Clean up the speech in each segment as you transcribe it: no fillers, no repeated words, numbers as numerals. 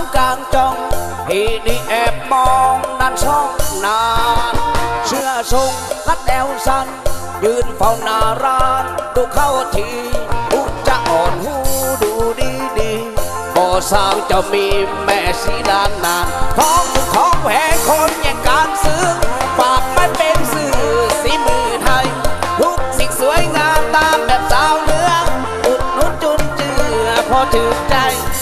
องกลางจ้องพี่นี่แอบมองนั่นช่องนานเชื่อทรงรัดแอวสั้นยืนเฝ้าหน้าร้านดูเข้าทีอุจจะอ่อนหูดูดีดีบ่สร้างจะมีแม่สีด้านนานของแหวคนแย่งการซื้อฝากไม่เป็นสื่อสีมือไทยทุกสิ่งสวยงามตามแบบสาวเหนืออุดหนุนจุนเจือพอถึงใจ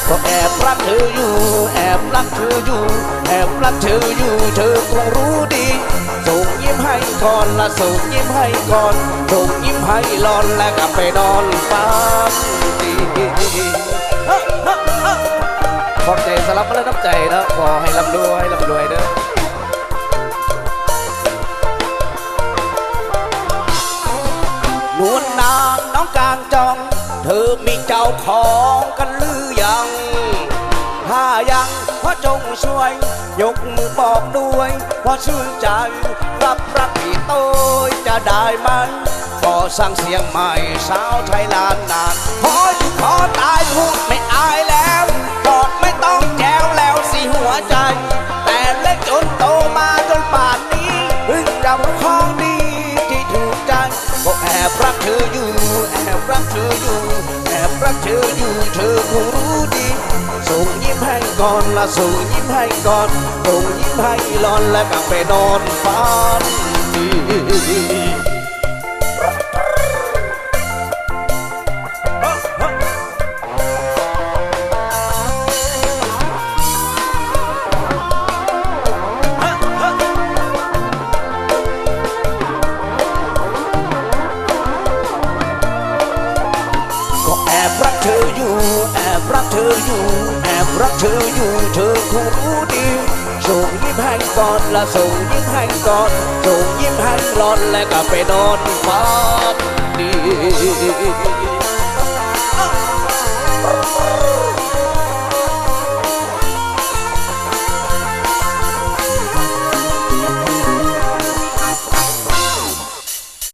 ก็แอบรักเธออยู่แอบรักเธออยู่แอบรักเธออยู่เธอคงรู้ดีส่งยิ้มให้ก่อนละส่งยิ้มให้ก่อนส่งยิ้มให้หลอนแล้วกลับไปนอนฝันดีขอบใจสลับมาแล้วน้ำใจนะขอให้ร่ำรวยร่ำรวยเด้อนวลนางน้องกลางจองเธอมีเจ้าของกันหรือยังถ้ายังขอจงช่วยยกมือบอกด้วยเพราะชื่นใจรับรักพี่โต้ยจะได้ไหมก็สร้างเสียงใหม่สาวไทยล้านนานขอตายพูดไม่อายแล้วบอกไม่ต้องแจวแล้วสิหัวใจแต่เล็กจนโตมาจนป่านนี้เพิ่งจำของดีที่ถูกใจก็แอบรักเธออยู่แอบรักเธออยู่แอบรักเธออยู่เธอคงรู้ดีส่งยิ้มให้ก่อนละส่งยิ้มให้ก่อนส่งยิ้มให้หลอนแล้วกลับไปนอนฝันดีแอบรักเธออยู่แอบรักเธออยู่แอบรักเธออยู่เธอคงรู้ดีส่งยิ้มให้ก่อนละส่งยิ้มให้ก่อนส่งยิ้มให้หลอนแล้วก็ไปนอนฝัน